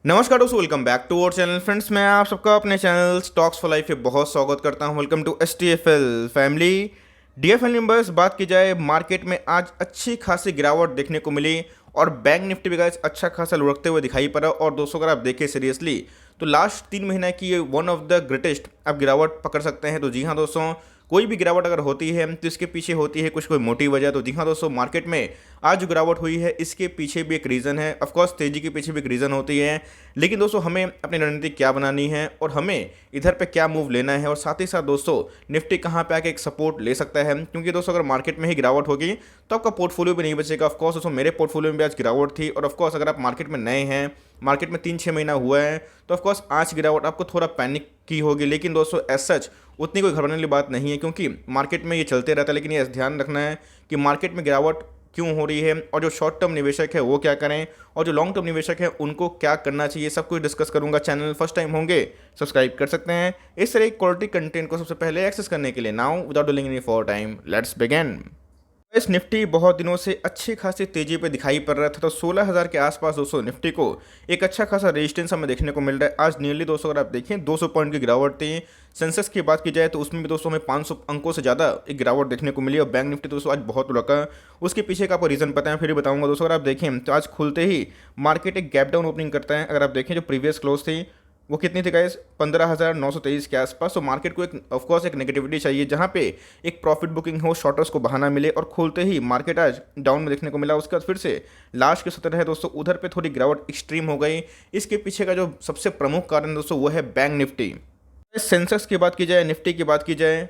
नमस्कार दोस्तों, welcome back to our channel. Friends, मैं आप सबका अपने चैनल स्टॉक्स फॉर लाइफ पे बहुत स्वागत करता हूं। Welcome to STFL family. DFL members, बात की जाए मार्केट में आज अच्छी खासी गिरावट देखने को मिली और बैंक निफ्टी भी गाइस अच्छा खासा लुढ़कते हुए दिखाई पड़ा। और दोस्तों, अगर आप देखें सीरियसली तो लास्ट 3 महीने की ये वन ऑफ द ग्रेटेस्ट आप गिरावट पकड़ सकते हैं। तो जी हाँ दोस्तों, कोई भी गिरावट अगर होती है तो इसके पीछे होती है कुछ कोई मोटी वजह। तो जी हाँ दोस्तों, मार्केट में आज जो गिरावट हुई है इसके पीछे भी एक रीज़न है। ऑफकोर्स तेज़ी के पीछे भी एक रीज़न होती है, लेकिन दोस्तों हमें अपनी रणनीति क्या बनानी है और हमें इधर पे क्या मूव लेना है, और साथ ही साथ दोस्तों निफ्टी कहाँ पे आके एक सपोर्ट ले सकता है। क्योंकि दोस्तों अगर मार्केट में ही गिरावट होगी तो आपका पोर्टफोलियो भी नहीं बचेगा। ऑफकोर्स दोस्तों मेरे पोर्टफोलियो में भी आज गिरावट थी, और ऑफकोर्स अगर आप मार्केट में नए हैं, मार्केट में 3-6 महीना हुआ है, तो ऑफकोर्स आज गिरावट आपको थोड़ा पैनिक की होगी। लेकिन दोस्तों एज सच उतनी कोई घबराने वाली बात नहीं है, क्योंकि मार्केट में ये चलते रहता है। लेकिन ये ध्यान रखना है कि मार्केट में गिरावट क्यों हो रही है, और जो शॉर्ट टर्म निवेशक है वो क्या करें, और जो लॉन्ग टर्म निवेशक है उनको क्या करना चाहिए, सब कुछ डिस्कस करूंगा। चैनल फर्स्ट टाइम होंगे सब्सक्राइब कर सकते हैं इस तरह क्वालिटी कंटेंट को सबसे पहले एक्सेस करने के लिए। Now without delaying any for time, let's begin. इस निफ्टी बहुत दिनों से अच्छी खासी तेजी पे दिखाई पड़ रहा था, तो 16,000 के आसपास दोस्तों निफ्टी को एक अच्छा खासा रेजिस्टेंस हमें देखने को मिल रहा है। आज नियरली दोस्तों अगर आप देखें 200 पॉइंट की गिरावट थी। सेंसेक्स की बात की जाए तो उसमें भी दोस्तों हमें 500 अंकों से ज़्यादा एक गिरावट देखने को मिली, और बैंक निफ्टी दोस्तों आज बहुत लुढ़का। उसके पीछे का आपको रीज़न पता है, फिर भी बताऊंगा दोस्तों। अगर आप देखें तो आज खुलते ही मार्केट एक गैप डाउन ओपनिंग करता है। अगर आप देखें जो प्रीवियस क्लोज थी वो कितनी थी गाइस, 15,923 के आसपास। तो मार्केट को एक ऑफकोर्स एक नेगेटिविटी चाहिए जहां पे एक प्रॉफिट बुकिंग हो, शॉर्टर्स को बहाना मिले, और खोलते ही मार्केट आज डाउन में देखने को मिला। उसके बाद फिर से लास्ट के सत्र है दोस्तों, उधर पे थोड़ी गिरावट एक्सट्रीम हो गई। इसके पीछे का जो सबसे प्रमुख कारण दोस्तों वो है बैंक निफ्टी। सेंसेक्स की बात की जाए, निफ्टी की बात की जाए,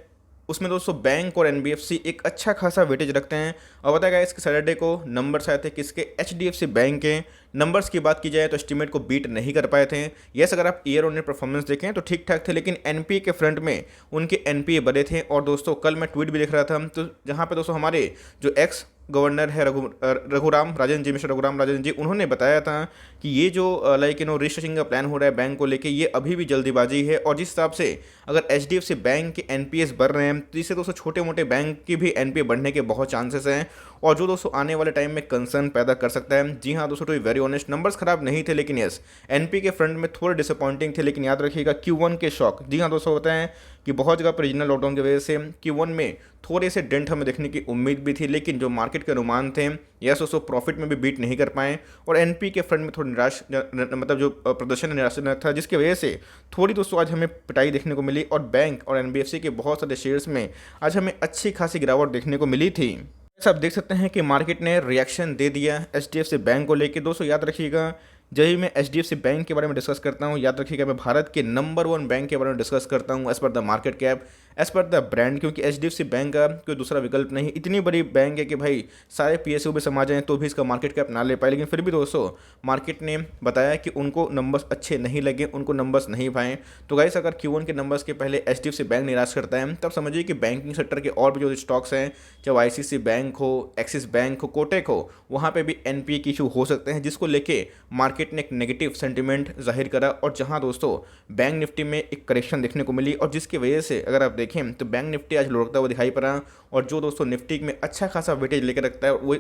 उसमें दोस्तों बैंक और NBFC एक अच्छा खासा वेटेज रखते हैं। और बताया गया इसके सैटरडे को नंबर्स आए थे किसके, HDFC बैंक के। नंबर्स की बात की जाए तो एस्टीमेट को बीट नहीं कर पाए थे। यस, अगर आप ईयर ऑन ईयर परफॉर्मेंस देखें तो ठीक ठाक थे, लेकिन NPA के फ्रंट में उनके NPA बढ़े थे। और दोस्तों कल मैं ट्वीट भी देख रहा था, तो जहाँ पे दोस्तों हमारे जो एक्स गवर्नर है रघुराम राजन जी, मिस्टर रघुराम राजन जी, उन्होंने बताया था कि ये जो रजिस्ट्रेशन का प्लान हो रहा है बैंक को लेके, ये अभी भी जल्दीबाजी है। और जिस हिसाब से अगर HDFC बैंक के NPAs बढ़ रहे हैं तो इससे दोस्तों छोटे मोटे बैंक की भी NPA बढ़ने के बहुत चांसेस हैं, और जो दोस्तों आने वाले टाइम में कंसर्न पैदा कर सकता है। जी हाँ दोस्तों, to be very honest, numbers खराब नहीं थे, लेकिन यस NPA के फ्रंट में थोड़े डिसअपॉइंटिंग थे। लेकिन याद रखिएगा Q1 के शॉक, जी हाँ दोस्तों, होता है कि बहुत जगह पर रीजनल लॉकडाउन की वजह से Q1 में थोड़े से डेंट हमें देखने की उम्मीद भी थी, लेकिन जो मार्केट के अनुमान थे यस दोस्तों प्रॉफिट में भी बीट नहीं कर पाए, और NP के फ्रंट में थोड़ी निराश मतलब जो प्रदर्शन निराशाजनक था, जिसकी वजह से थोड़ी दोस्तों आज हमें पिटाई देखने को मिली। और बैंक और NBFC के बहुत सारे शेयर्स में आज हमें अच्छी खासी गिरावट देखने को मिली थी। आप देख सकते हैं कि मार्केट ने रिएक्शन दे दिया HDFC बैंक को लेके। दोस्तों याद रखिएगा, जब भी मैं HDFC बैंक के बारे में डिस्कस करता हूँ, याद रखिएगा मैं भारत के नंबर 1 बैंक के बारे में डिस्कस करता हूँ as per the market cap, as per the brand. क्योंकि HDFC बैंक का कोई दूसरा विकल्प नहीं, इतनी बड़ी बैंक है कि भाई सारे PSU भी समा जाएं तो भी इसका मार्केट कैप ना ले पाए। लेकिन फिर भी दोस्तों मार्केट ने बताया कि उनको नंबर्स अच्छे नहीं लगे, उनको नंबर्स नहीं भाए। तो गाइस अगर Q1 के नंबर्स के पहले HDFC बैंक निराश करता है, तब समझिए कि बैंकिंग सेक्टर के और भी जो स्टॉक्स हैं, चाहे ICICI बैंक हो, एक्सिस बैंक हो, कोटेक हो, वहाँ पे भी NPA की इशू हो सकते हैं, जिसको लेके मार्केट ने एक नेगेटिव सेंटिमेंट जाहिर करा। और जहां दोस्तों बैंक निफ्टी में एक करेक्शन देखने को मिली, और जिसकी वजह से अगर आप देखें तो बैंक निफ्टी आज लुढ़कता हुआ दिखाई पड़ा। और जो दोस्तों निफ्टी में अच्छा खासा वेटेज लेकर रखता है वो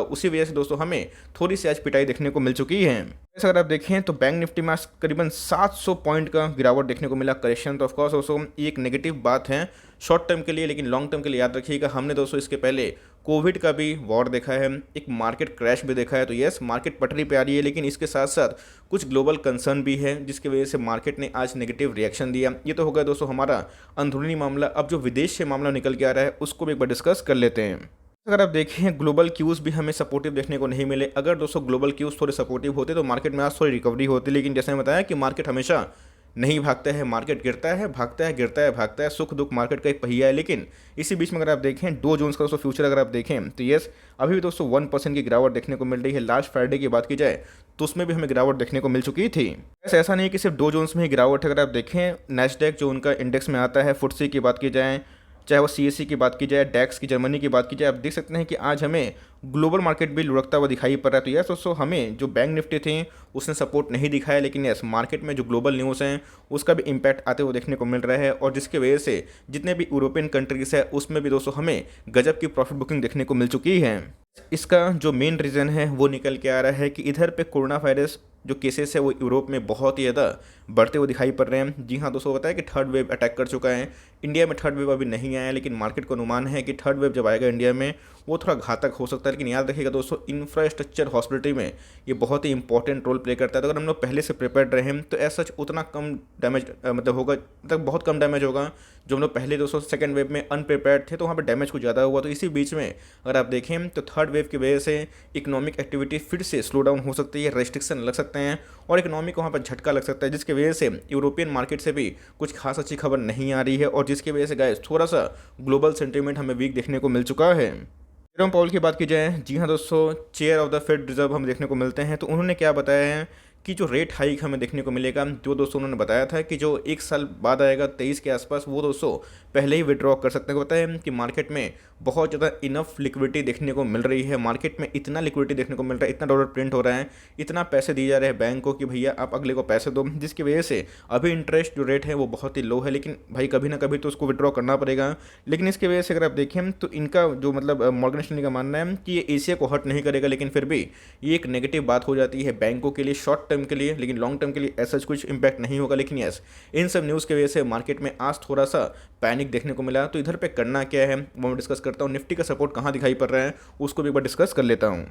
उसी वजह से दोस्तों हमें थोड़ी सी आज पिटाई देखने को मिल चुकी है। जैसे अगर आप देखें तो बैंक निफ्टी में आज करीबन 700 पॉइंट का गिरावट देखने को मिला, करेक्शन। तो ऑफकोर्स दोस्तों ये एक नेगेटिव बात है शॉर्ट टर्म के लिए, लेकिन लॉन्ग टर्म के लिए याद रखिएगा हमने दोस्तों इसके पहले कोविड का भी वॉर देखा है, एक मार्केट क्रैश भी देखा है। तो यस मार्केट पटरी पे आ रही है, लेकिन इसके साथ साथ कुछ ग्लोबल कंसर्न भी है, जिसकी वजह से मार्केट ने आज नेगेटिव रिएक्शन दिया। ये तो हो गया दोस्तों हमारा अंदरूनी मामला। अब जो विदेश से मामला निकल के आ रहा है उसको भी एक बार डिस्कस कर लेते हैं। अगर आप देखें ग्लोबल क्यूज़ भी हमें सपोर्टिव देखने को नहीं मिले। अगर दोस्तों ग्लोबल क्यूज़ थोड़े सपोर्टिव होते तो मार्केट में आज थोड़ी रिकवरी होती, लेकिन जैसे मैं बताया कि मार्केट हमेशा नहीं भागता है, मार्केट गिरता है, भागता है, गिरता है, भागता है, सुख दुख मार्केट का एक पहिया है। लेकिन इसी बीच में अगर आप देखें डो जोन्स का दोस्तों फ्यूचर अगर आप देखें तो यस अभी भी दोस्तों 1% की गिरावट देखने को मिल रही है। लास्ट फ्राइडे की बात की जाए तो उसमें भी हमें गिरावट देखने को मिल चुकी थी। ऐसा नहीं है कि सिर्फ डो जोन्स में ही गिरावट है। अगर आप देखें नैस्डैक जो उनका इंडेक्स में आता है, FTSE की बात की जाए, चाहे वो CSE की बात की जाए, डैक्स की जर्मनी की बात की जाए, आप देख सकते हैं कि आज हमें ग्लोबल मार्केट भी लुढ़कता हुआ दिखाई पड़ रहा है। तो यस दोस्तों हमें जो बैंक निफ्टी थी उसने सपोर्ट नहीं दिखाया, लेकिन यस मार्केट में जो ग्लोबल न्यूज़ हैं उसका भी इम्पैक्ट आते हुए देखने को मिल रहा है, और जिसकी वजह से जितने भी यूरोपियन कंट्रीज है उसमें भी दोस्तों हमें गजब की प्रॉफिट बुकिंग देखने को मिल चुकी है। इसका जो मेन रीज़न है वो निकल के आ रहा है कि इधर पे कोरोना वायरस जो केसेस है वो यूरोप में बहुत ही ज़्यादा बढ़ते हुए दिखाई पड़ रहे हैं। जी हाँ दोस्तों, बताया कि थर्ड वेव अटैक कर चुका है। इंडिया में थर्ड वेव अभी नहीं आया, लेकिन मार्केट को अनुमान है कि थर्ड वेव जब आएगा इंडिया में वो थोड़ा घातक हो सकता है। लेकिन याद रखिएगा दोस्तों, इंफ्रास्ट्रक्चर हॉस्पिटलिटी में ये बहुत ही इंपॉर्टेंट रोल प्ले करता है। तो अगर हम लोग पहले से प्रिपेयर्ड रहे तो ऐसा उतना कम डैमेज मतलब होगा, मतलब बहुत कम डैमेज होगा। जो हम लोग पहले दोस्तों सेकंड वेव में अनप्रिपेयर्ड थे तो वहाँ पर डैमेज कुछ ज़्यादा हुआ। तो इसी बीच में अगर आप देखें तो थर्ड वेव की वजह से इकोनॉमिक एक्टिविटी फिर से स्लो डाउन हो सकती है, रेस्ट्रिक्शन लग सकते हैं और इकोनॉमी को वहाँ पर झटका लग सकता है, जिसकी वजह से यूरोपियन मार्केट से भी कुछ खास अच्छी खबर नहीं आ रही है और जिसकी वजह से गाइस थोड़ा सा ग्लोबल सेंटीमेंट हमें वीक देखने को मिल चुका है। जेरोम पॉल की बात की जाए, जी हाँ दोस्तों, chair of the Fed reserve हम देखने को मिलते हैं। तो उन्होंने क्या बताया है कि जो रेट हाइक हमें देखने को मिलेगा, जो दोस्तों उन्होंने बताया था कि जो एक साल बाद आएगा 23 के आसपास, वो दोस्तों पहले ही विड्रॉ कर सकते हैं। बताया कि मार्केट में बहुत ज़्यादा इनफ लिक्विडिटी देखने को मिल रही है। मार्केट में इतना लिक्विडिटी देखने को मिल रहा है, इतना डॉलर प्रिंट हो रहा है, इतना पैसे दिए जा रहे हैं बैंक को कि भैया आप अगले को पैसे दो, जिसकी वजह से अभी इंटरेस्ट जो रेट है वो बहुत ही लो है। लेकिन भाई कभी ना कभी तो उसको विड्रॉ करना पड़ेगा। लेकिन इसकी वजह से अगर आप देखें तो इनका जो मतलब मॉर्गन स्टैनली का मानना है कि ये एशिया को हर्ट नहीं करेगा, लेकिन फिर भी ये एक नेगेटिव बात हो जाती है बैंकों के लिए शॉर्ट टर्म के लिए, लेकिन लॉन्ग टर्म के लिए ऐसा कुछ इंपैक्ट नहीं होगा। लेकिन यस, इन सब न्यूज़ की वजह से मार्केट में आज थोड़ा सा पैनिक देखने को मिला। तो इधर पे करना क्या है वो मैं डिस्कस करता हूँ। निफ्टी का सपोर्ट कहाँ दिखाई पड़ रहा है उसको भी एक बार डिस्कस कर लेता हूँ।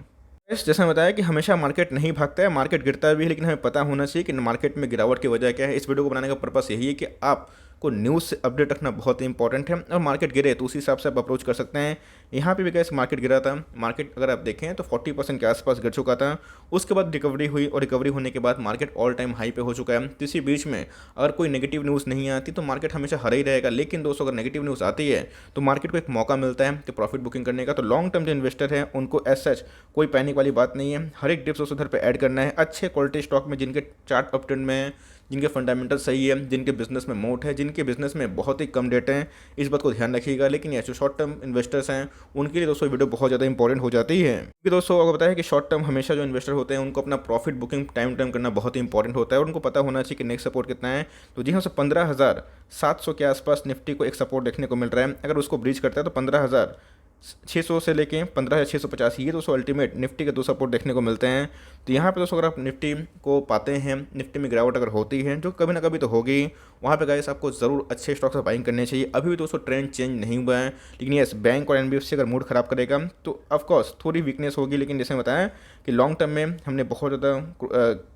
जैसे मैं बताया कि हमेशा मार्केट नहीं भागता है, मार्केट गिरता भी है, लेकिन हमें पता होना चाहिए कि मार्केट में गिरावट की वजह क्या है। इस वीडियो को बनाने का पर्पस यही है कि आपको न्यूज़ से अपडेट रखना बहुत ही इंपॉर्टेंट है और मार्केट गिरे तो उसी हिसाब से आप अप्रोच कर सकते हैं। यहाँ पे भी कैसे मार्केट गिरा था, मार्केट अगर आप देखें तो 40% के आसपास गिर चुका था। उसके बाद रिकवरी हुई और रिकवरी होने के बाद मार्केट ऑल टाइम हाई पे हो चुका है। तो इसी बीच में अगर कोई नेगेटिव न्यूज़ नहीं आती तो मार्केट हमेशा हरा ही रहेगा। लेकिन दोस्तों अगर नेगेटिव न्यूज़ आती है तो मार्केट को एक मौका मिलता है कि प्रॉफिट बुकिंग करने का। तो लॉन्ग टर्म जो इन्वेस्टर है उनको एज सच कोई पैनिक वाली बात नहीं है। हर एक डिप्स उस उधर पे ऐड करना है। अच्छे क्वालिटी स्टॉक में जिनके चार्ट अप ट्रेंड में है, जिनके फंडामेंटल सही है, जिनके बिजनेस में मोट है, जिनके बिजनेस में बहुत ही कम डेट हैं, इस बात को ध्यान रखिएगा। लेकिन ये जो शॉर्ट टर्म इन्वेस्टर्स हैं उनके लिए दोस्तों वीडियो बहुत ज़्यादा इंपॉर्टेंट हो जाती है, क्योंकि दोस्तों अगर बताया कि शॉर्ट टर्म हमेशा जो इन्वेस्टर होते हैं उनको अपना प्रॉफिट बुकिंग टाइम टाइम करना बहुत ही इंपॉर्टेंट होता है और उनको पता होना चाहिए कि नेक्स्ट सपोर्ट कितना है। तो जी हाँ, 15,700 के आसपास निफ्टी को एक सपोर्ट देखने को मिल रहा है। अगर उसको ब्रीच करता है तो 15,600 से लेके 15,650 ये दोस्तों अल्टीमेट निफ्टी के दो सपोर्ट देखने को मिलते हैं। तो यहाँ पे दोस्तों अगर आप निफ्टी को पाते हैं, निफ्टी में गिरावट अगर होती है जो कभी ना कभी तो होगी, वहाँ पे गाइस आपको ज़रूर अच्छे स्टॉक से बाइंग करने चाहिए। अभी भी दोस्तों ट्रेंड चेंज नहीं हुआ है, लेकिन यस बैंक और एनबीएफसी अगर मूड खराब करेगा तो ऑफकोर्स थोड़ी वीकनेस होगी। लेकिन जैसे बताया कि लॉन्ग टर्म में हमने बहुत ज़्यादा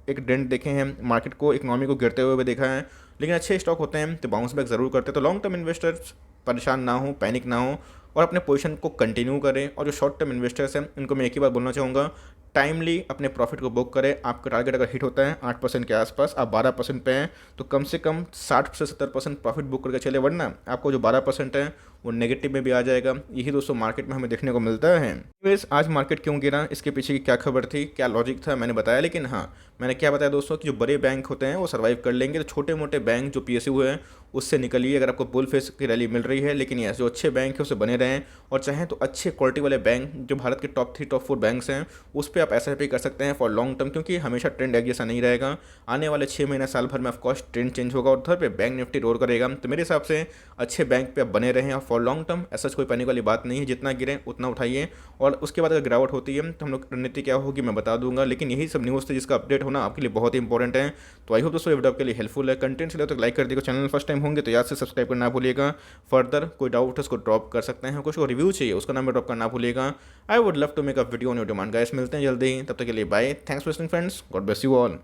एक ट्रेंड देखे हैं, मार्केट को इकोनॉमी को गिरते हुए भी देखा है, लेकिन अच्छे स्टॉक होते हैं तो बाउंस बैक ज़रूर करते हैं। तो लॉन्ग टर्म इन्वेस्टर्स परेशान ना हो, पैनिक ना हो और अपने पोजीशन को कंटिन्यू करें। और जो शॉर्ट टर्म इन्वेस्टर्स हैं उनको मैं एक ही बात बोलना चाहूँगा, टाइमली अपने प्रॉफिट को बुक करें। आपका टारगेट अगर हिट होता है 8% के आसपास, आप 12% पे हैं तो कम से कम 60 से 70% प्रॉफिट बुक करके चले, वरना आपको जो 12% है वो नेगेटिव में भी आ जाएगा। यही दोस्तों मार्केट में हमें देखने को मिलता है। वैसे आज मार्केट क्यों गिरा, इसके पीछे की क्या खबर थी, क्या लॉजिक था, मैंने बताया। लेकिन हाँ, मैंने क्या बताया दोस्तों कि जो बड़े बैंक होते हैं वो सर्वाइव कर लेंगे, तो छोटे मोटे बैंक जो पीएसयू है उससे निकलिए अगर आपको बुल फेस की रैली मिल रही है। लेकिन यस, जो अच्छे बैंक है उससे बने रहें और चाहें तो अच्छे क्वालिटी वाले बैंक जो भारत के टॉप 3 टॉप 4 बैंक्स हैं उस पर आप SIP कर सकते हैं फॉर लॉन्ग टर्म, क्योंकि हमेशा ट्रेंड एक जैसा नहीं रहेगा। आने वाले 6 महीने साल भर में ऑफकोर्स ट्रेंड चेंज होगा और उधर पे बैंक निफ्टी रोल करेगा। तो मेरे हिसाब से अच्छे बैंक पे आप बने रहें और फॉर लॉन्ग टर्म ऐसा कोई पैनिक वाली बात नहीं है। जितना गिरे उतना उठाइए और उसके बाद अगर गिरावट होती है तो हम लोग रणनीति क्या होगी मैं बता दूंगा। लेकिन यही सब न्यूज़ थे जिसका अपडेट होना आपके लिए बहुत ही इंपॉर्टेंट है। तो आई होप दोस्तों ये वीडियो आपके लिए हेल्पफुल है। कंटेंट से तो लाइक कर दिएगा, चैनल फर्स्ट टाइम होंगे तो याद से सब्सक्राइब करना भूलिएगा। फर्दर कोई डाउट है उसको ड्रॉप कर सकते हैं, कुछ को रिव्यू चाहिए उसका नाम ड्रॉप करना भूलिएगा। I would love to make a video on your demand guys. मिलते हैं जल्दी, तब तक के लिए bye. Thanks for listening friends, God bless you all.